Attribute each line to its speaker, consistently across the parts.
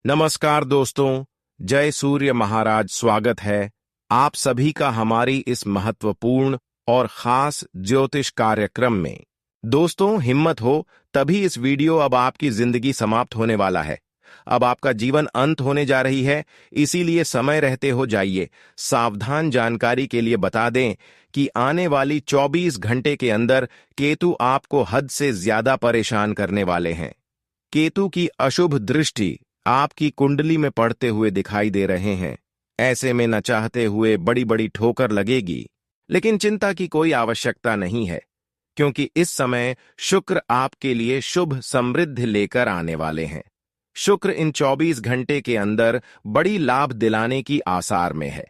Speaker 1: नमस्कार दोस्तों, जय सूर्य महाराज। स्वागत है आप सभी का हमारी इस महत्वपूर्ण और खास ज्योतिष कार्यक्रम में। दोस्तों, हिम्मत हो, तभी इस वीडियो अब आपकी जिंदगी समाप्त होने वाला है। अब आपका जीवन अंत होने जा रही है, इसीलिए समय रहते हो जाइए। सावधान जानकारी के लिए बता दें कि आने वाली 24 घंटे के अंदर केतु आपको हद से ज्यादा परेशान करने वाले हैं। केतु की अशुभ दृष्टि आपकी कुंडली में पड़ते हुए दिखाई दे रहे हैं। ऐसे में न चाहते हुए बड़ी बड़ी ठोकर लगेगी, लेकिन चिंता की कोई आवश्यकता नहीं है, क्योंकि इस समय शुक्र आपके लिए शुभ समृद्धि लेकर आने वाले हैं। शुक्र इन 24 घंटे के अंदर बड़ी लाभ दिलाने की आसार में है।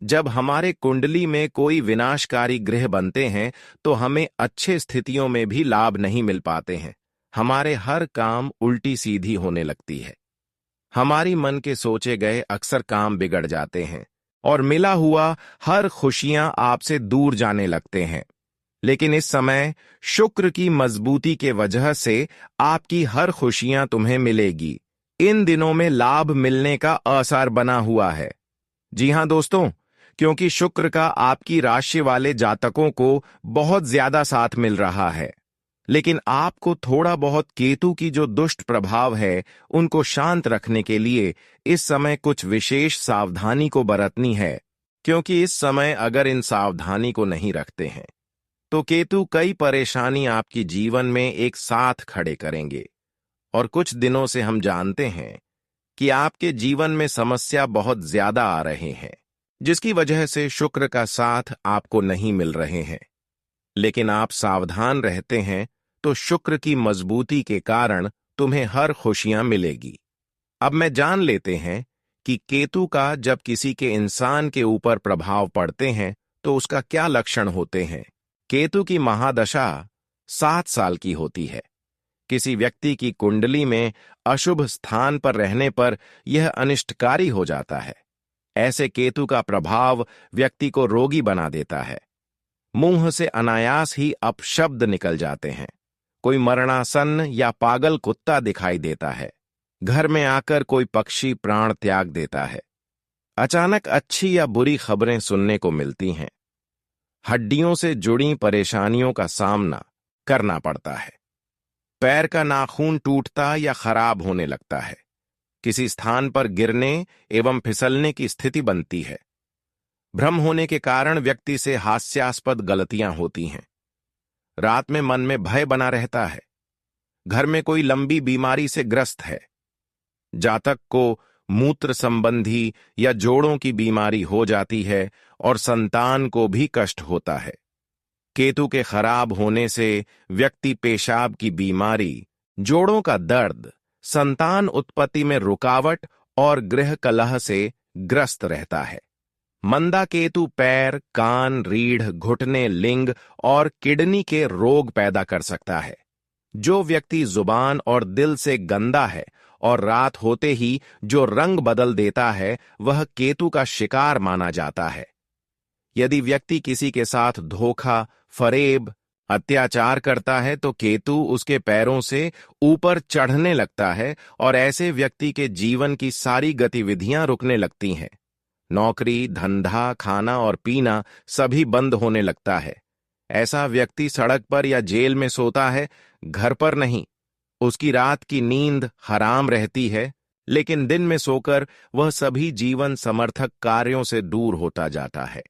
Speaker 1: जब हमारे कुंडली में कोई विनाशकारी ग्रह बनते हैं तो हमें अच्छे स्थितियों में भी लाभ नहीं मिल पाते हैं। हमारे हर काम उल्टी सीधी होने लगती है। हमारी मन के सोचे गए अक्सर काम बिगड़ जाते हैं और मिला हुआ हर खुशियां आपसे दूर जाने लगते हैं। लेकिन इस समय शुक्र की मजबूती के वजह से आपकी हर खुशियां तुम्हें मिलेगी। इन दिनों में लाभ मिलने का आसार बना हुआ है। जी हां दोस्तों, क्योंकि शुक्र का आपकी राशि वाले जातकों को बहुत ज्यादा साथ मिल रहा है। लेकिन आपको थोड़ा बहुत केतु की जो दुष्ट प्रभाव है उनको शांत रखने के लिए इस समय कुछ विशेष सावधानी को बरतनी है, क्योंकि इस समय अगर इन सावधानी को नहीं रखते हैं तो केतु कई परेशानी आपकी जीवन में एक साथ खड़े करेंगे। और कुछ दिनों से हम जानते हैं कि आपके जीवन में समस्या बहुत ज्यादा आ रहे हैं, जिसकी वजह से शुक्र का साथ आपको नहीं मिल रहे हैं। लेकिन आप सावधान रहते हैं तो शुक्र की मजबूती के कारण तुम्हें हर खुशियां मिलेगी। अब मैं जान लेते हैं कि केतु का जब किसी के इंसान के ऊपर प्रभाव पड़ते हैं तो उसका क्या लक्षण होते हैं। केतु की महादशा 7 साल की होती है। किसी व्यक्ति की कुंडली में अशुभ स्थान पर रहने पर यह अनिष्टकारी हो जाता है। ऐसे केतु का प्रभाव व्यक्ति को रोगी बना देता है। मुंह से अनायास ही अपशब्द निकल जाते हैं। कोई मरणासन या पागल कुत्ता दिखाई देता है। घर में आकर कोई पक्षी प्राण त्याग देता है। अचानक अच्छी या बुरी खबरें सुनने को मिलती हैं। हड्डियों से जुड़ी परेशानियों का सामना करना पड़ता है। पैर का नाखून टूटता या खराब होने लगता है। किसी स्थान पर गिरने एवं फिसलने की स्थिति बनती है। भ्रम होने के कारण व्यक्ति से हास्यास्पद गलतियां होती हैं। रात में मन में भय बना रहता है। घर में कोई लंबी बीमारी से ग्रस्त है। जातक को मूत्र संबंधी या जोड़ों की बीमारी हो जाती है और संतान को भी कष्ट होता है। केतु के खराब होने से व्यक्ति पेशाब की बीमारी, जोड़ों का दर्द, संतान उत्पत्ति में रुकावट और गृह कलह से ग्रस्त रहता है। मंदा केतु पैर, कान, रीढ़, घुटने, लिंग और किडनी के रोग पैदा कर सकता है। जो व्यक्ति जुबान और दिल से गंदा है और रात होते ही जो रंग बदल देता है, वह केतु का शिकार माना जाता है। यदि व्यक्ति किसी के साथ धोखा, फरेब, अत्याचार करता है तो केतु उसके पैरों से ऊपर चढ़ने लगता है और ऐसे व्यक्ति के जीवन की सारी गतिविधियां रुकने लगती हैं। नौकरी, धंधा, खाना और पीना सभी बंद होने लगता है। ऐसा व्यक्ति सड़क पर या जेल में सोता है, घर पर नहीं। उसकी रात की नींद हराम रहती है, लेकिन दिन में सोकर वह सभी जीवन समर्थक कार्यों से दूर होता जाता है।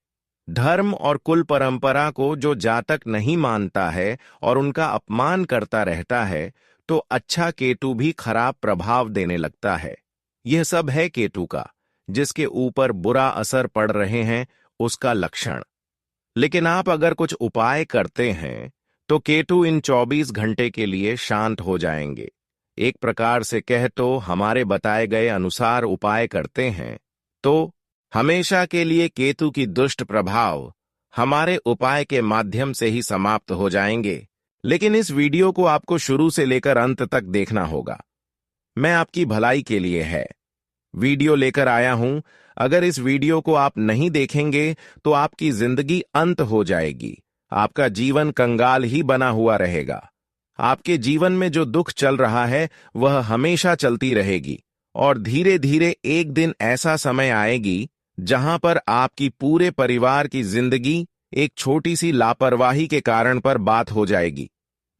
Speaker 1: धर्म और कुल परंपरा को जो जातक नहीं मानता है और उनका अपमान करता रहता है, तो अच्छा केतु भी खराब प्रभाव देने लगता है। यह सब है केतु का, जिसके ऊपर बुरा असर पड़ रहे हैं, उसका लक्षण। लेकिन आप अगर कुछ उपाय करते हैं तो केतु इन 24 घंटे के लिए शांत हो जाएंगे। एक प्रकार से कह तो हमारे बताए गए अनुसार उपाय करते हैं तो हमेशा के लिए केतु की दुष्ट प्रभाव हमारे उपाय के माध्यम से ही समाप्त हो जाएंगे। लेकिन इस वीडियो को आपको शुरू से लेकर अंत तक देखना होगा। मैं आपकी भलाई के लिए है वीडियो लेकर आया हूं। अगर इस वीडियो को आप नहीं देखेंगे तो आपकी जिंदगी अंत हो जाएगी। आपका जीवन कंगाल ही बना हुआ रहेगा। आपके जीवन में जो दुख चल रहा है वह हमेशा चलती रहेगी और धीरे धीरे एक दिन ऐसा समय आएगी जहां पर आपकी पूरे परिवार की जिंदगी एक छोटी सी लापरवाही के कारण पर बात हो जाएगी।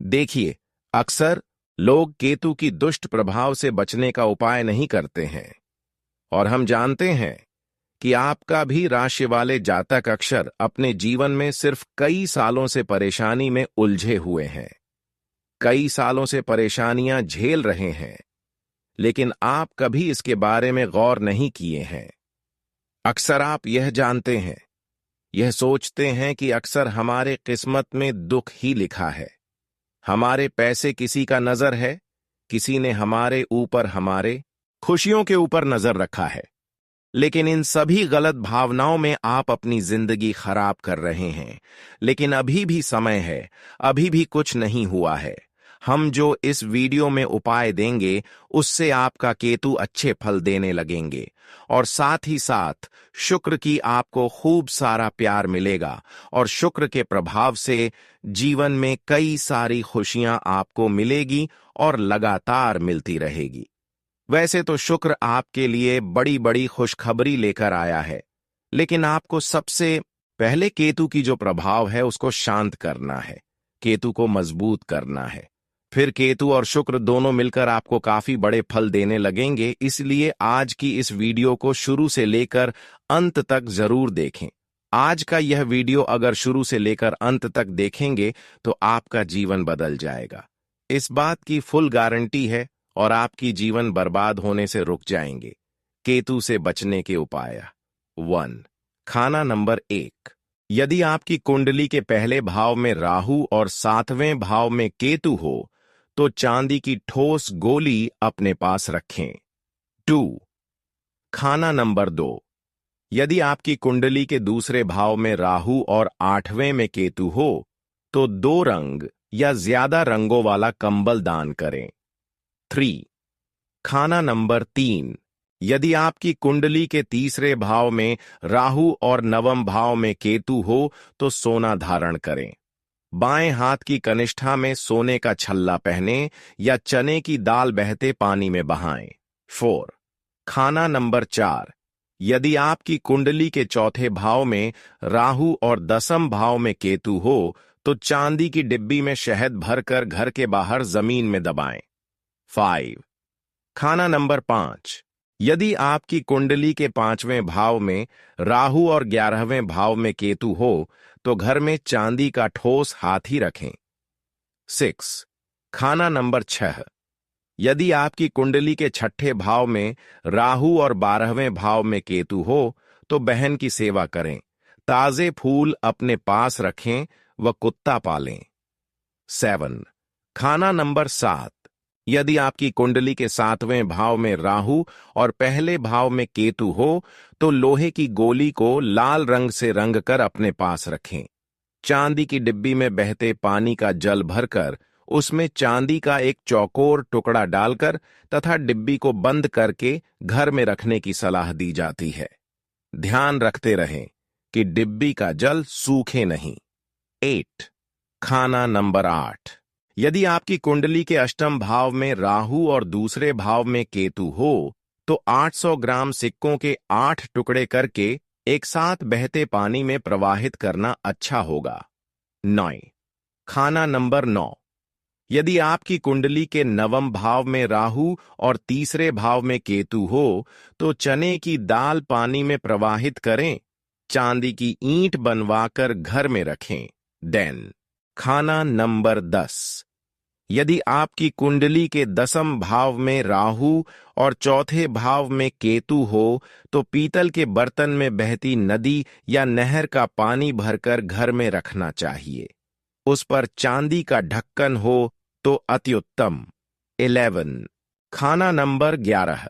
Speaker 1: देखिए, अक्सर लोग केतु की दुष्ट प्रभाव से बचने का उपाय नहीं करते हैं, और हम जानते हैं कि आपका भी राशि वाले जातक अक्षर अपने जीवन में सिर्फ कई सालों से परेशानी में उलझे हुए हैं, कई सालों से परेशानियां झेल रहे हैं, लेकिन आप कभी इसके बारे में गौर नहीं किए हैं। अक्सर आप यह जानते हैं, यह सोचते हैं कि अक्सर हमारे किस्मत में दुख ही लिखा है, हमारे पैसे किसी का नजर है, किसी ने हमारे ऊपर, हमारे खुशियों के ऊपर नजर रखा है। लेकिन इन सभी गलत भावनाओं में आप अपनी जिंदगी खराब कर रहे हैं। लेकिन अभी भी समय है, अभी भी कुछ नहीं हुआ है। हम जो इस वीडियो में उपाय देंगे उससे आपका केतु अच्छे फल देने लगेंगे, और साथ ही साथ शुक्र की आपको खूब सारा प्यार मिलेगा, और शुक्र के प्रभाव से जीवन में कई सारी खुशियां आपको मिलेगी और लगातार मिलती रहेगी। वैसे तो शुक्र आपके लिए बड़ी बड़ी खुशखबरी लेकर आया है, लेकिन आपको सबसे पहले केतु की जो प्रभाव है उसको शांत करना है, केतु को मजबूत करना है। फिर केतु और शुक्र दोनों मिलकर आपको काफी बड़े फल देने लगेंगे। इसलिए आज की इस वीडियो को शुरू से लेकर अंत तक जरूर देखें। आज का यह वीडियो अगर शुरू से लेकर अंत तक देखेंगे तो आपका जीवन बदल जाएगा, इस बात की फुल गारंटी है, और आपकी जीवन बर्बाद होने से रुक जाएंगे। केतु से बचने के उपाय 1। खाना नंबर 1। यदि आपकी कुंडली के पहले भाव में राहु और 7वें भाव में केतु हो तो चांदी की ठोस गोली अपने पास रखें। 2। खाना नंबर 2। यदि आपकी कुंडली के दूसरे भाव में राहु और 8वें में केतु हो तो 2 रंग या ज्यादा रंगों वाला कंबल दान करें। 3। खाना नंबर 3। यदि आपकी कुंडली के तीसरे भाव में राहु और 9वें भाव में केतु हो तो सोना धारण करें। बाएं हाथ की कनिष्ठा में सोने का छल्ला पहने या चने की दाल बहते पानी में बहाएं। 4। खाना नंबर 4। यदि आपकी कुंडली के चौथे भाव में राहु और 10वें भाव में केतु हो तो चांदी की डिब्बी में शहद भरकर घर के बाहर जमीन में दबाएं। 5। खाना नंबर 5। यदि आपकी कुंडली के 5वें भाव में राहु और 11वें भाव में केतु हो तो घर में चांदी का ठोस हाथी रखें। 6। खाना नंबर 6। यदि आपकी कुंडली के 6ठे भाव में राहु और 12वें भाव में केतु हो तो बहन की सेवा करें, ताजे फूल अपने पास रखें व कुत्ता पालें। 7। खाना नंबर 7। यदि आपकी कुंडली के 7वें भाव में राहु और पहले भाव में केतु हो तो लोहे की गोली को लाल रंग से रंगकर अपने पास रखें, चांदी की डिब्बी में बहते पानी का जल भरकर उसमें चांदी का एक चौकोर टुकड़ा डालकर तथा डिब्बी को बंद करके घर में रखने की सलाह दी जाती है। ध्यान रखते रहें कि डिब्बी का जल सूखे नहीं। 8। खाना नंबर 8। यदि आपकी कुंडली के 8वें भाव में राहु और दूसरे भाव में केतु हो तो 800 ग्राम सिक्कों के 8 टुकड़े करके एक साथ बहते पानी में प्रवाहित करना अच्छा होगा। 9। खाना नंबर 9। यदि आपकी कुंडली के 9वें भाव में राहु और तीसरे भाव में केतु हो तो चने की दाल पानी में प्रवाहित करें, चांदी की ईंट बनवाकर घर में रखें। 10। खाना नंबर 10। यदि आपकी कुंडली के 10वें भाव में राहु और चौथे भाव में केतु हो तो पीतल के बर्तन में बहती नदी या नहर का पानी भरकर घर में रखना चाहिए, उस पर चांदी का ढक्कन हो तो अति उत्तम। 11। खाना नंबर 11।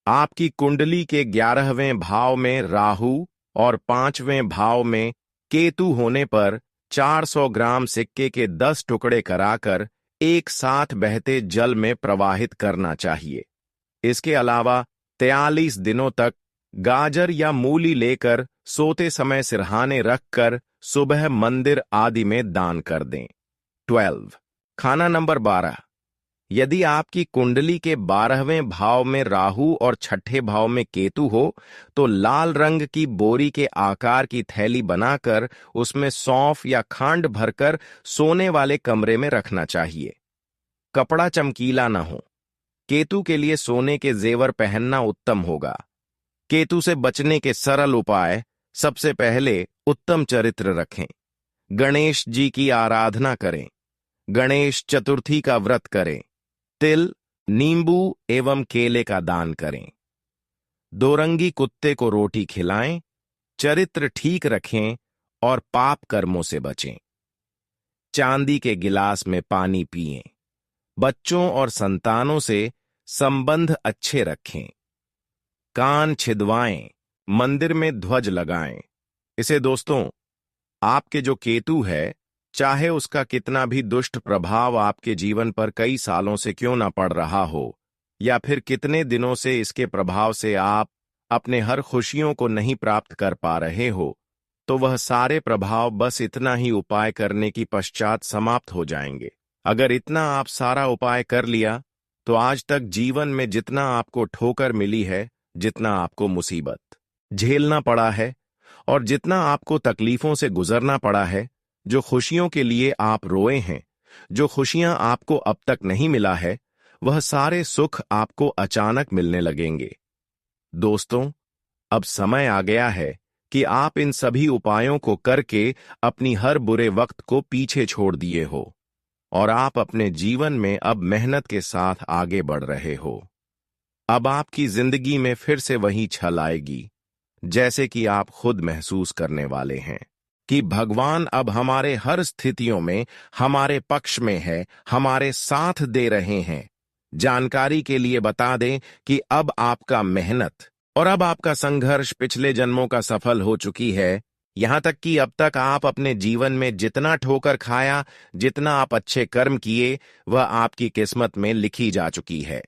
Speaker 1: आपकी कुंडली के 11वें भाव में राहु और 5वें भाव में केतु होने पर 400 ग्राम सिक्के के 10 टुकड़े कराकर एक साथ बहते जल में प्रवाहित करना चाहिए। इसके अलावा 43 दिनों तक गाजर या मूली लेकर सोते समय सिरहाने रखकर सुबह मंदिर आदि में दान कर दें। 12। खाना नंबर 12। यदि आपकी कुंडली के 12वें भाव में राहु और छठे भाव में केतु हो तो लाल रंग की बोरी के आकार की थैली बनाकर उसमें सौंफ या खांड भरकर सोने वाले कमरे में रखना चाहिए। कपड़ा चमकीला न हो। केतु के लिए सोने के जेवर पहनना उत्तम होगा। केतु से बचने के सरल उपाय: सबसे पहले उत्तम चरित्र रखें। गणेश जी की आराधना करें। गणेश चतुर्थी का व्रत करें। तिल, नींबू एवं केले का दान करें। दोरंगी कुत्ते को रोटी खिलाएं। चरित्र ठीक रखें और पाप कर्मों से बचें। चांदी के गिलास में पानी पिएं। बच्चों और संतानों से संबंध अच्छे रखें। कान छिदवाएं। मंदिर में ध्वज लगाएं। इसे दोस्तों, आपके जो केतु है, चाहे उसका कितना भी दुष्ट प्रभाव आपके जीवन पर कई सालों से क्यों ना पड़ रहा हो, या फिर कितने दिनों से इसके प्रभाव से आप अपने हर खुशियों को नहीं प्राप्त कर पा रहे हो, तो वह सारे प्रभाव बस इतना ही उपाय करने की पश्चात समाप्त हो जाएंगे। अगर इतना आप सारा उपाय कर लिया तो आज तक जीवन में जितना आपको ठोकर मिली है, जितना आपको मुसीबत झेलना पड़ा है और जितना आपको तकलीफों से गुजरना पड़ा है, जो खुशियों के लिए आप रोए हैं, जो खुशियां आपको अब तक नहीं मिला है, वह सारे सुख आपको अचानक मिलने लगेंगे। दोस्तों, अब समय आ गया है कि आप इन सभी उपायों को करके अपनी हर बुरे वक्त को पीछे छोड़ दिए हो और आप अपने जीवन में अब मेहनत के साथ आगे बढ़ रहे हो। अब आपकी जिंदगी में फिर से वही छल आएगी, जैसे कि आप खुद महसूस करने वाले हैं कि भगवान अब हमारे हर स्थितियों में हमारे पक्ष में है, हमारे साथ दे रहे हैं। जानकारी के लिए बता दें कि अब आपका मेहनत और अब आपका संघर्ष पिछले जन्मों का सफल हो चुकी है। यहां तक कि अब तक आप अपने जीवन में जितना ठोकर खाया, जितना आप अच्छे कर्म किए, वह आपकी किस्मत में लिखी जा चुकी है,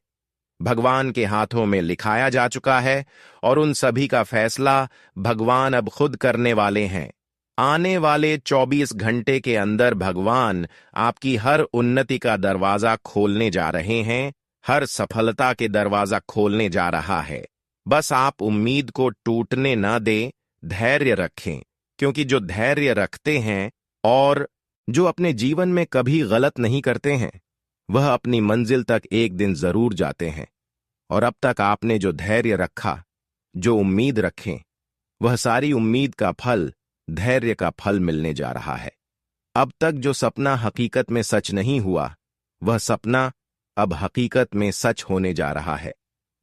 Speaker 1: भगवान के हाथों में लिखाया जा चुका है और उन सभी का फैसला भगवान अब खुद करने वाले हैं। आने वाले 24 घंटे के अंदर भगवान आपकी हर उन्नति का दरवाजा खोलने जा रहे हैं, हर सफलता के दरवाजा खोलने जा रहा है। बस आप उम्मीद को टूटने न दें, धैर्य रखें, क्योंकि जो धैर्य रखते हैं और जो अपने जीवन में कभी गलत नहीं करते हैं, वह अपनी मंजिल तक एक दिन जरूर जाते हैं। और अब तक आपने जो धैर्य रखा, जो उम्मीद रखें, वह सारी उम्मीद का फल धैर्य का फल मिलने जा रहा है। अब तक जो सपना हकीकत में सच नहीं हुआ, वह सपना अब हकीकत में सच होने जा रहा है,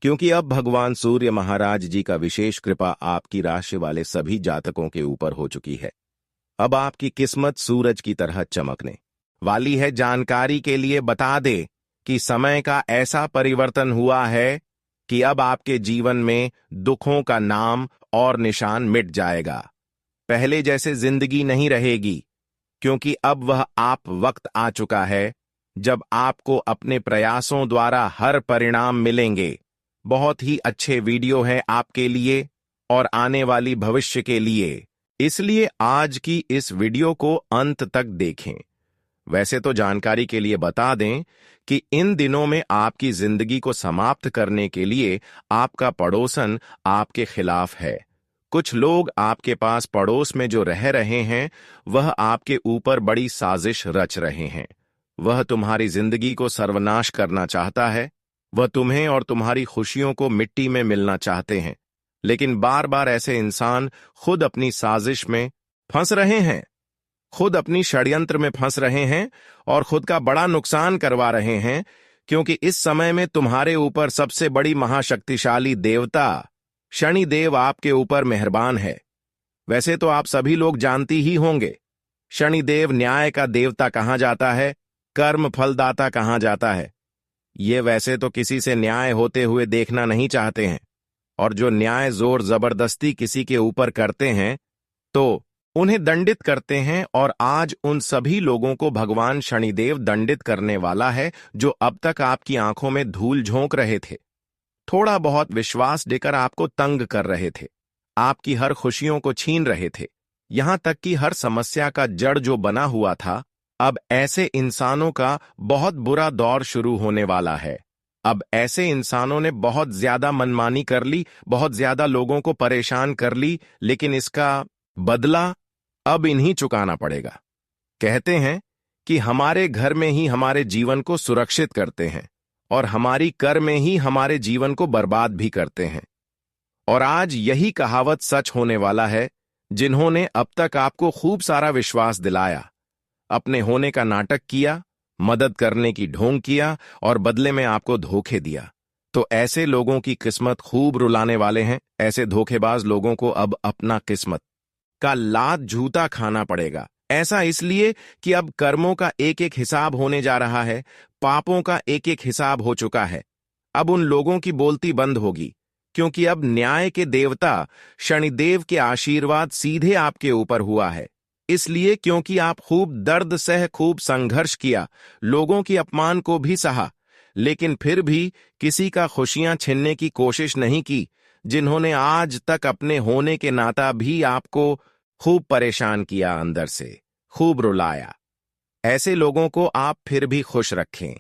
Speaker 1: क्योंकि अब भगवान सूर्य महाराज जी का विशेष कृपा आपकी राशि वाले सभी जातकों के ऊपर हो चुकी है। अब आपकी किस्मत सूरज की तरह चमकने वाली है। जानकारी के लिए बता दे कि समय का ऐसा परिवर्तन हुआ है कि अब आपके जीवन में दुखों का नाम और निशान मिट जाएगा। पहले जैसे जिंदगी नहीं रहेगी, क्योंकि अब वह आप वक्त आ चुका है जब आपको अपने प्रयासों द्वारा हर परिणाम मिलेंगे। बहुत ही अच्छे वीडियो हैं आपके लिए और आने वाली भविष्य के लिए, इसलिए आज की इस वीडियो को अंत तक देखें। वैसे तो जानकारी के लिए बता दें कि इन दिनों में आपकी जिंदगी को समाप्त करने के लिए आपका पड़ोसन आपके खिलाफ है। कुछ लोग आपके पास पड़ोस में जो रह रहे हैं, वह आपके ऊपर बड़ी साजिश रच रहे हैं। वह तुम्हारी जिंदगी को सर्वनाश करना चाहता है। वह तुम्हें और तुम्हारी खुशियों को मिट्टी में मिलना चाहते हैं, लेकिन बार बार ऐसे इंसान खुद अपनी साजिश में फंस रहे हैं, खुद अपनी षड्यंत्र में फंस रहे हैं और खुद का बड़ा नुकसान करवा रहे हैं, क्योंकि इस समय में तुम्हारे ऊपर सबसे बड़ी महाशक्तिशाली देवता शनि देव आपके ऊपर मेहरबान है। वैसे तो आप सभी लोग जानती ही होंगे, शनि देव न्याय का देवता कहा जाता है, कर्म फलदाता कहा जाता है। ये वैसे तो किसी से न्याय होते हुए देखना नहीं चाहते हैं, और जो न्याय जोर जबरदस्ती किसी के ऊपर करते हैं तो उन्हें दंडित करते हैं। और आज उन सभी लोगों को भगवान शनिदेव दंडित करने वाला है, जो अब तक आपकी आंखों में धूल झोंक रहे थे, थोड़ा बहुत विश्वास देकर आपको तंग कर रहे थे, आपकी हर खुशियों को छीन रहे थे, यहां तक कि हर समस्या का जड़ जो बना हुआ था अब ऐसे इंसानों का बहुत बुरा दौर शुरू होने वाला है। अब ऐसे इंसानों ने बहुत ज्यादा मनमानी कर ली, बहुत ज्यादा लोगों को परेशान कर ली, लेकिन इसका बदला अब इन्हीं चुकाना पड़ेगा। कहते हैं कि हमारे घर में ही हमारे जीवन को सुरक्षित करते हैं और हमारी कर में ही हमारे जीवन को बर्बाद भी करते हैं। और आज यही कहावत सच होने वाला है। जिन्होंने अब तक आपको खूब सारा विश्वास दिलाया, अपने होने का नाटक किया, मदद करने की ढोंग किया और बदले में आपको धोखे दिया, तो ऐसे लोगों की किस्मत खूब रुलाने वाले हैं। ऐसे धोखेबाज लोगों को अब अपना किस्मत का लात जूता खाना पड़ेगा। ऐसा इसलिए कि अब कर्मों का एक एक हिसाब होने जा रहा है, पापों का एक एक हिसाब हो चुका है। अब उन लोगों की बोलती बंद होगी, क्योंकि अब न्याय के देवता शनिदेव के आशीर्वाद सीधे आपके ऊपर हुआ है। इसलिए क्योंकि आप खूब दर्द सह, खूब संघर्ष किया, लोगों की अपमान को भी सहा, लेकिन फिर भी किसी का खुशियां छीनने की कोशिश नहीं की। जिन्होंने आज तक अपने होने के नाता भी आपको खूब परेशान किया, अंदर से खूब रुलाया, ऐसे लोगों को आप फिर भी खुश रखें।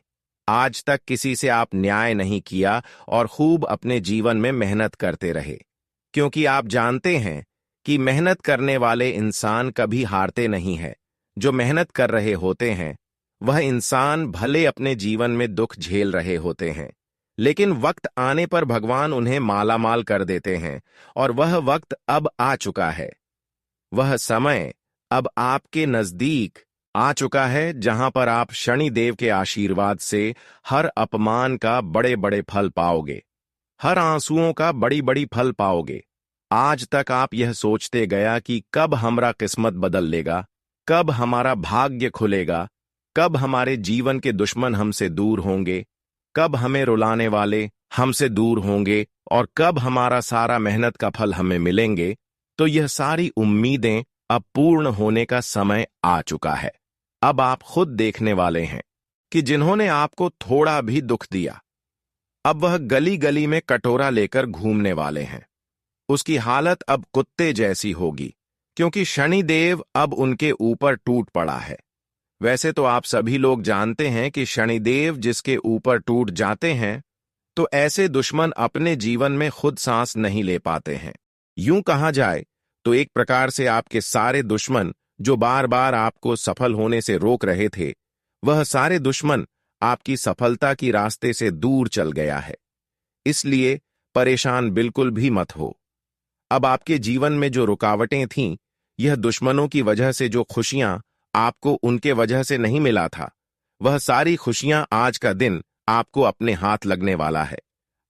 Speaker 1: आज तक किसी से आप न्याय नहीं किया और खूब अपने जीवन में मेहनत करते रहे, क्योंकि आप जानते हैं कि मेहनत करने वाले इंसान कभी हारते नहीं हैं। जो मेहनत कर रहे होते हैं वह इंसान भले अपने जीवन में दुख झेल रहे होते हैं, लेकिन वक्त आने पर भगवान उन्हें मालामाल कर देते हैं, और वह वक्त अब आ चुका है। वह समय अब आपके नजदीक आ चुका है, जहां पर आप शनिदेव के आशीर्वाद से हर अपमान का बड़े बड़े फल पाओगे, हर आंसुओं का बड़ी बड़ी फल पाओगे। आज तक आप यह सोचते गया कि कब हमारा किस्मत बदल लेगा, कब हमारा भाग्य खुलेगा, कब हमारे जीवन के दुश्मन हमसे दूर होंगे, कब हमें रुलाने वाले हमसे दूर होंगे, और कब हमारा सारा मेहनत का फल हमें मिलेंगे। तो यह सारी उम्मीदें अब पूर्ण होने का समय आ चुका है। अब आप खुद देखने वाले हैं कि जिन्होंने आपको थोड़ा भी दुख दिया, अब वह गली गली में कटोरा लेकर घूमने वाले हैं। उसकी हालत अब कुत्ते जैसी होगी, क्योंकि शनिदेव अब उनके ऊपर टूट पड़ा है। वैसे तो आप सभी लोग जानते हैं कि शनिदेव जिसके ऊपर टूट जाते हैं, तो ऐसे दुश्मन अपने जीवन में खुद सांस नहीं ले पाते हैं। यूं कहा जाए तो एक प्रकार से आपके सारे दुश्मन जो बार बार आपको सफल होने से रोक रहे थे, वह सारे दुश्मन आपकी सफलता की रास्ते से दूर चल गया है। इसलिए परेशान बिल्कुल भी मत हो। अब आपके जीवन में जो रुकावटें थीं, यह दुश्मनों की वजह से जो खुशियां आपको उनके वजह से नहीं मिला था, वह सारी खुशियां आज का दिन आपको अपने हाथ लगने वाला है।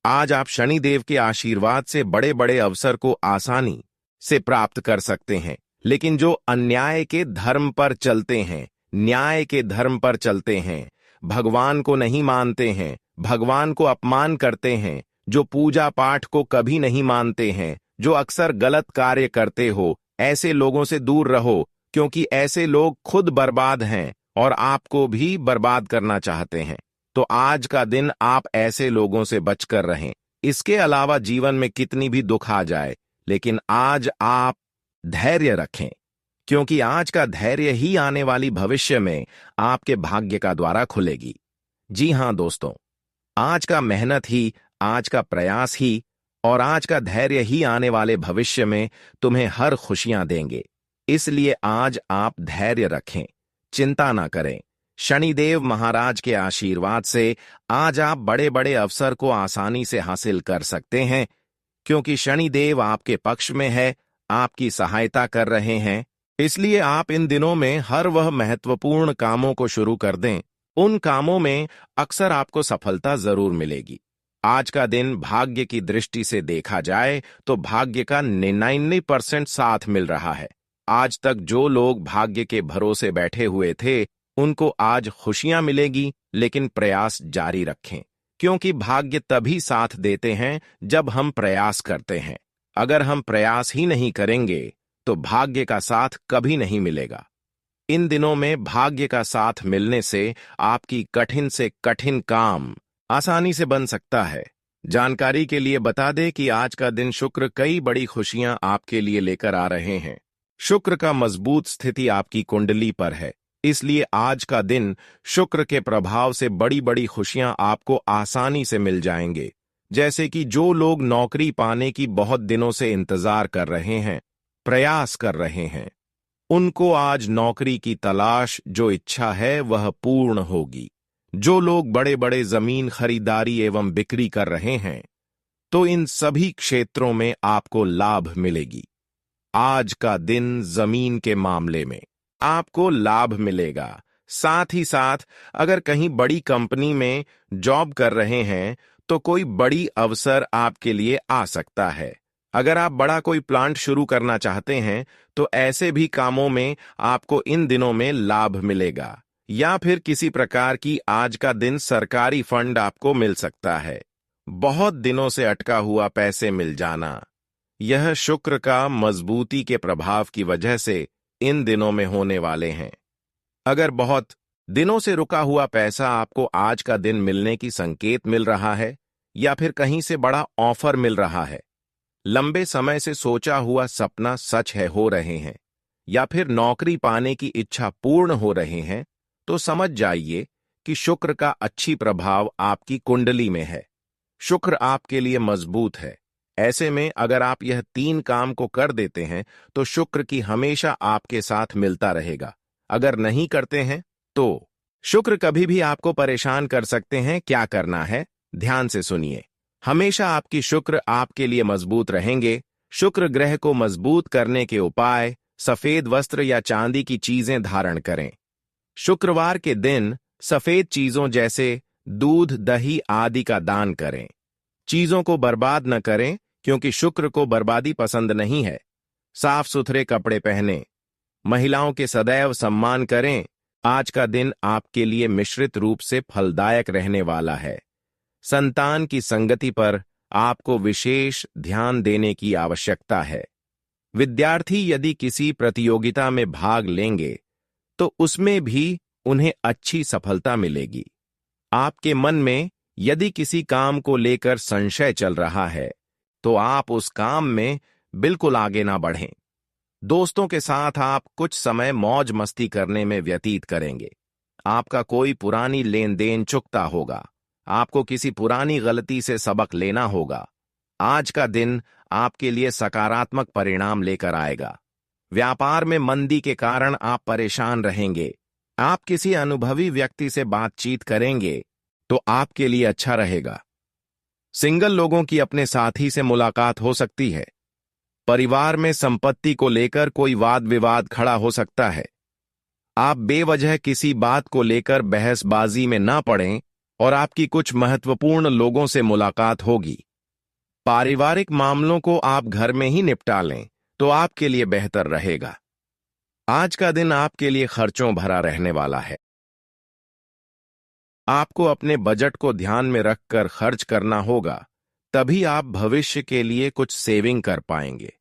Speaker 1: आज आप शनिदेव के आशीर्वाद से बड़े बड़े अवसर को आसानी से प्राप्त कर सकते हैं। लेकिन जो अन्याय के धर्म पर चलते हैं, न्याय के धर्म पर चलते हैं, भगवान को नहीं मानते हैं, भगवान को अपमान करते हैं, जो पूजा पाठ को कभी नहीं मानते हैं, जो अक्सर गलत कार्य करते हो, ऐसे लोगों से दूर रहो, क्योंकि ऐसे लोग खुद बर्बाद हैं और आपको भी बर्बाद करना चाहते हैं। तो आज का दिन आप ऐसे लोगों से बचकर रहें। इसके अलावा जीवन में कितनी भी दुख आ जाए, लेकिन आज आप धैर्य रखें, क्योंकि आज का धैर्य ही आने वाली भविष्य में आपके भाग्य का द्वारा खुलेगी। जी हां दोस्तों, आज का मेहनत ही, आज का प्रयास ही और आज का धैर्य ही आने वाले भविष्य में तुम्हें हर खुशियां देंगे। इसलिए आज आप धैर्य रखें, चिंता ना करें। शनिदेव महाराज के आशीर्वाद से आज आप बड़े बड़े अवसर को आसानी से हासिल कर सकते हैं, क्योंकि शनिदेव आपके पक्ष में है, आपकी सहायता कर रहे हैं। इसलिए आप इन दिनों में हर वह महत्वपूर्ण कामों को शुरू कर दें। उन कामों में अक्सर आपको सफलता जरूर मिलेगी। आज का दिन भाग्य की दृष्टि से देखा जाए तो भाग्य का 99% साथ मिल रहा है। आज तक जो लोग भाग्य के भरोसे बैठे हुए थे, उनको आज खुशियां मिलेगी, लेकिन प्रयास जारी रखें, क्योंकि भाग्य तभी साथ देते हैं जब हम प्रयास करते हैं। अगर हम प्रयास ही नहीं करेंगे तो भाग्य का साथ कभी नहीं मिलेगा। इन दिनों में भाग्य का साथ मिलने से आपकी कठिन से कठिन काम आसानी से बन सकता है। जानकारी के लिए बता दें कि आज का दिन शुक्र कई बड़ी खुशियां आपके लिए लेकर आ रहे हैं। शुक्र का मजबूत स्थिति आपकी कुंडली पर है, इसलिए आज का दिन शुक्र के प्रभाव से बड़ी बड़ी खुशियां आपको आसानी से मिल जाएंगे। जैसे कि जो लोग नौकरी पाने की बहुत दिनों से इंतजार कर रहे हैं, प्रयास कर रहे हैं, उनको आज नौकरी की तलाश जो इच्छा है वह पूर्ण होगी। जो लोग बड़े बड़े जमीन खरीदारी एवं बिक्री कर रहे हैं, तो इन सभी क्षेत्रों में आपको लाभ मिलेगी। आज का दिन जमीन के मामले में आपको लाभ मिलेगा। साथ ही साथ अगर कहीं बड़ी कंपनी में जॉब कर रहे हैं तो कोई बड़ी अवसर आपके लिए आ सकता है। अगर आप बड़ा कोई प्लांट शुरू करना चाहते हैं तो ऐसे भी कामों में आपको इन दिनों में लाभ मिलेगा। या फिर किसी प्रकार की आज का दिन सरकारी फंड आपको मिल सकता है। बहुत दिनों से अटका हुआ पैसे मिल जाना, यह शुक्र का मजबूती के प्रभाव की वजह से इन दिनों में होने वाले हैं। अगर बहुत दिनों से रुका हुआ पैसा आपको आज का दिन मिलने की संकेत मिल रहा है, या फिर कहीं से बड़ा ऑफर मिल रहा है, लंबे समय से सोचा हुआ सपना सच है हो रहे हैं, या फिर नौकरी पाने की इच्छा पूर्ण हो रहे हैं, तो समझ जाइए कि शुक्र का अच्छी प्रभाव आपकी कुंडली में है। शुक्र आपके लिए मजबूत है। ऐसे में अगर आप यह 3 काम को कर देते हैं तो शुक्र की हमेशा आपके साथ मिलता रहेगा। अगर नहीं करते हैं तो शुक्र कभी भी आपको परेशान कर सकते हैं। क्या करना है, ध्यान से सुनिए। हमेशा आपकी शुक्र आपके लिए मजबूत रहेंगे। शुक्र ग्रह को मजबूत करने के उपाय: सफेद वस्त्र या चांदी की चीजें धारण करें। शुक्रवार के दिन सफेद चीजों जैसे दूध, दही आदि का दान करें। चीजों को बर्बाद न करें, क्योंकि शुक्र को बर्बादी पसंद नहीं है। साफ सुथरे कपड़े पहनें। महिलाओं के सदैव सम्मान करें। आज का दिन आपके लिए मिश्रित रूप से फलदायक रहने वाला है। संतान की संगति पर आपको विशेष ध्यान देने की आवश्यकता है। विद्यार्थी यदि किसी प्रतियोगिता में भाग लेंगे तो उसमें भी उन्हें अच्छी सफलता मिलेगी। आपके मन में यदि किसी काम को लेकर संशय चल रहा है तो आप उस काम में बिल्कुल आगे ना बढ़ें। दोस्तों के साथ आप कुछ समय मौज मस्ती करने में व्यतीत करेंगे। आपका कोई पुरानी लेन देन चुकता होगा। आपको किसी पुरानी गलती से सबक लेना होगा। आज का दिन आपके लिए सकारात्मक परिणाम लेकर आएगा। व्यापार में मंदी के कारण आप परेशान रहेंगे। आप किसी अनुभवी व्यक्ति से बातचीत करेंगे तो आपके लिए अच्छा रहेगा। सिंगल लोगों की अपने साथी से मुलाकात हो सकती है। परिवार में संपत्ति को लेकर कोई वाद विवाद खड़ा हो सकता है। आप बेवजह किसी बात को लेकर बहसबाजी में ना पड़ें और आपकी कुछ महत्वपूर्ण लोगों से मुलाकात होगी। पारिवारिक मामलों को आप घर में ही निपटा लें तो आपके लिए बेहतर रहेगा। आज का दिन आपके लिए खर्चों भरा रहने वाला है। आपको अपने बजट को ध्यान में रखकर खर्च करना होगा, तभी आप भविष्य के लिए कुछ सेविंग कर पाएंगे।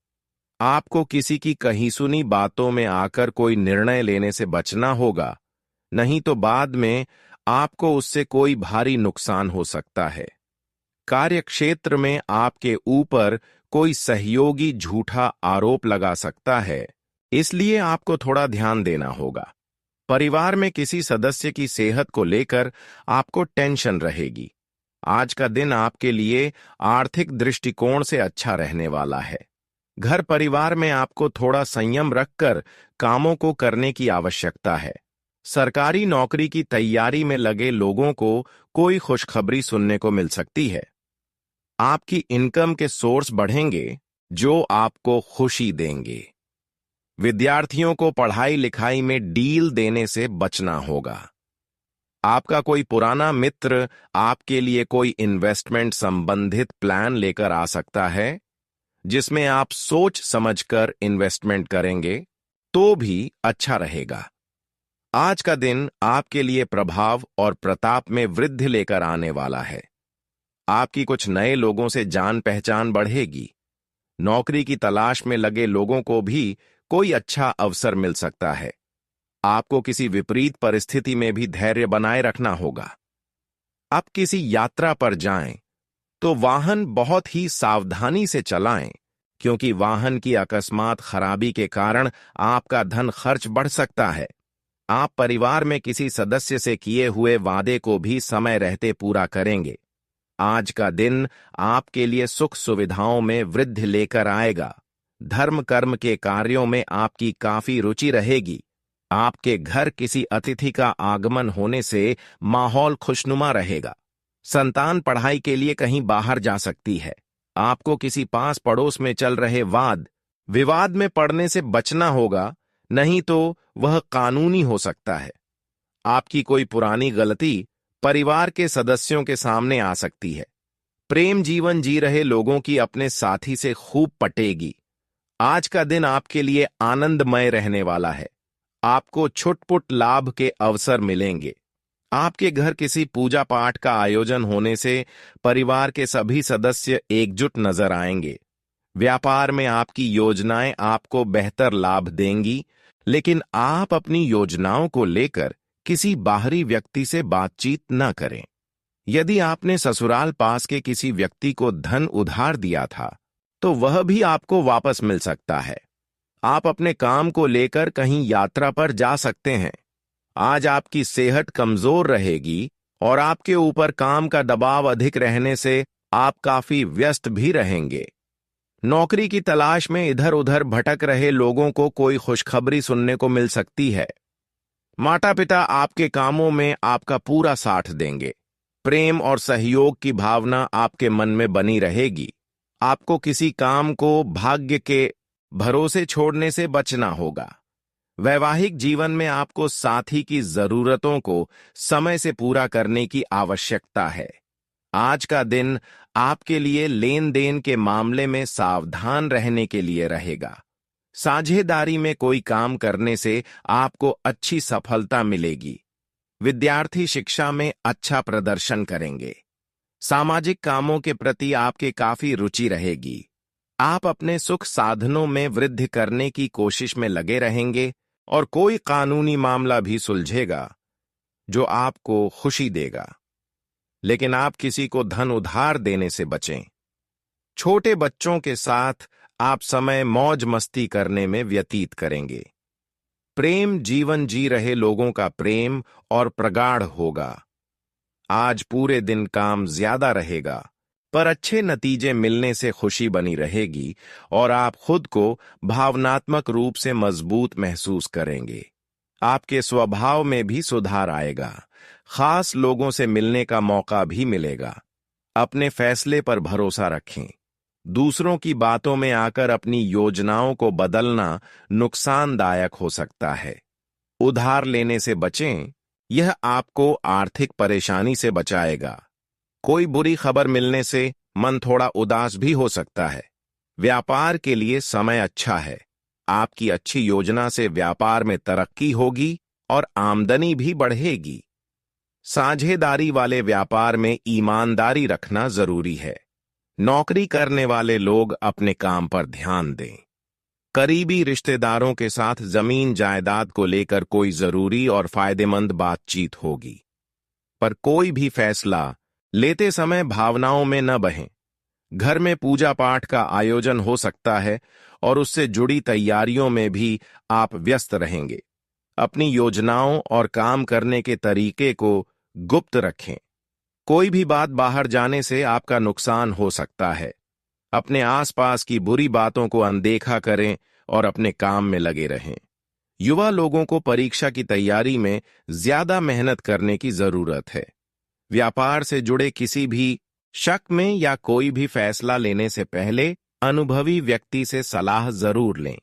Speaker 1: आपको किसी की कही सुनी बातों में आकर कोई निर्णय लेने से बचना होगा, नहीं तो बाद में आपको उससे कोई भारी नुकसान हो सकता है। कार्यक्षेत्र में आपके ऊपर कोई सहयोगी झूठा आरोप लगा सकता है, इसलिए आपको थोड़ा ध्यान देना होगा। परिवार में किसी सदस्य की सेहत को लेकर आपको टेंशन रहेगी। आज का दिन आपके लिए आर्थिक दृष्टिकोण से अच्छा रहने वाला है। घर परिवार में आपको थोड़ा संयम रखकर कामों को करने की आवश्यकता है। सरकारी नौकरी की तैयारी में लगे लोगों को कोई खुशखबरी सुनने को मिल सकती है। आपकी इनकम के सोर्स बढ़ेंगे जो आपको खुशी देंगे। विद्यार्थियों को पढ़ाई लिखाई में डील देने से बचना होगा। आपका कोई पुराना मित्र आपके लिए कोई इन्वेस्टमेंट संबंधित प्लान लेकर आ सकता है, जिसमें आप सोच समझकर इन्वेस्टमेंट करेंगे तो भी अच्छा रहेगा। आज का दिन आपके लिए प्रभाव और प्रताप में वृद्धि लेकर आने वाला है। आपकी कुछ नए लोगों से जान पहचान बढ़ेगी। नौकरी की तलाश में लगे लोगों को भी कोई अच्छा अवसर मिल सकता है। आपको किसी विपरीत परिस्थिति में भी धैर्य बनाए रखना होगा। आप किसी यात्रा पर जाएं तो वाहन बहुत ही सावधानी से चलाएं, क्योंकि वाहन की अकस्मात खराबी के कारण आपका धन खर्च बढ़ सकता है। आप परिवार में किसी सदस्य से किए हुए वादे को भी समय रहते पूरा करेंगे। आज का दिन आपके लिए सुख सुविधाओं में वृद्धि लेकर आएगा। धर्म कर्म के कार्यों में आपकी काफी रुचि रहेगी। आपके घर किसी अतिथि का आगमन होने से माहौल खुशनुमा रहेगा। संतान पढ़ाई के लिए कहीं बाहर जा सकती है। आपको किसी पास पड़ोस में चल रहे वाद विवाद में पड़ने से बचना होगा, नहीं तो वह कानूनी हो सकता है। आपकी कोई पुरानी गलती परिवार के सदस्यों के सामने आ सकती है। प्रेम जीवन जी रहे लोगों की अपने साथी से खूब पटेगी। आज का दिन आपके लिए आनंदमय रहने वाला है। आपको छुटपुट लाभ के अवसर मिलेंगे। आपके घर किसी पूजा पाठ का आयोजन होने से परिवार के सभी सदस्य एकजुट नजर आएंगे। व्यापार में आपकी योजनाएं आपको बेहतर लाभ देंगी, लेकिन आप अपनी योजनाओं को लेकर किसी बाहरी व्यक्ति से बातचीत न करें। यदि आपने ससुराल पास के किसी व्यक्ति को धन उधार दिया था, तो वह भी आपको वापस मिल सकता है। आप अपने काम को लेकर कहीं यात्रा पर जा सकते हैं। आज आपकी सेहत कमजोर रहेगी और आपके ऊपर काम का दबाव अधिक रहने से आप काफी व्यस्त भी रहेंगे। नौकरी की तलाश में इधर उधर भटक रहे लोगों को कोई खुशखबरी सुनने को मिल सकती है। माता पिता आपके कामों में आपका पूरा साथ देंगे। प्रेम और सहयोग की भावना आपके मन में बनी रहेगी। आपको किसी काम को भाग्य के भरोसे छोड़ने से बचना होगा। वैवाहिक जीवन में आपको साथी की जरूरतों को समय से पूरा करने की आवश्यकता है। आज का दिन आपके लिए लेन देन के मामले में सावधान रहने के लिए रहेगा। साझेदारी में कोई काम करने से आपको अच्छी सफलता मिलेगी। विद्यार्थी शिक्षा में अच्छा प्रदर्शन करेंगे। सामाजिक कामों के प्रति आपके काफी रुचि रहेगी। आप अपने सुख साधनों में वृद्धि करने की कोशिश में लगे रहेंगे और कोई कानूनी मामला भी सुलझेगा जो आपको खुशी देगा। लेकिन आप किसी को धन उधार देने से बचें। छोटे बच्चों के साथ आप समय मौज मस्ती करने में व्यतीत करेंगे। प्रेम जीवन जी रहे लोगों का प्रेम और प्रगाढ़ होगा। आज पूरे दिन काम ज्यादा रहेगा, पर अच्छे नतीजे मिलने से खुशी बनी रहेगी और आप खुद को भावनात्मक रूप से मजबूत महसूस करेंगे। आपके स्वभाव में भी सुधार आएगा। खास लोगों से मिलने का मौका भी मिलेगा। अपने फैसले पर भरोसा रखें। दूसरों की बातों में आकर अपनी योजनाओं को बदलना नुकसानदायक हो सकता है। उधार लेने से बचें, यह आपको आर्थिक परेशानी से बचाएगा। कोई बुरी खबर मिलने से मन थोड़ा उदास भी हो सकता है। व्यापार के लिए समय अच्छा है। आपकी अच्छी योजना से व्यापार में तरक्की होगी और आमदनी भी बढ़ेगी। साझेदारी वाले व्यापार में ईमानदारी रखना जरूरी है। नौकरी करने वाले लोग अपने काम पर ध्यान दें। करीबी रिश्तेदारों के साथ जमीन जायदाद को लेकर कोई जरूरी और फायदेमंद बातचीत होगी। पर कोई भी फैसला लेते समय भावनाओं में न बहें। घर में पूजा पाठ का आयोजन हो सकता है और उससे जुड़ी तैयारियों में भी आप व्यस्त रहेंगे। अपनी योजनाओं और काम करने के तरीके को गुप्त रखें। कोई भी बात बाहर जाने से आपका नुकसान हो सकता है। अपने आसपास की बुरी बातों को अनदेखा करें और अपने काम में लगे रहें। युवा लोगों को परीक्षा की तैयारी में ज्यादा मेहनत करने की जरूरत है। व्यापार से जुड़े किसी भी शक में या कोई भी फैसला लेने से पहले अनुभवी व्यक्ति से सलाह जरूर लें।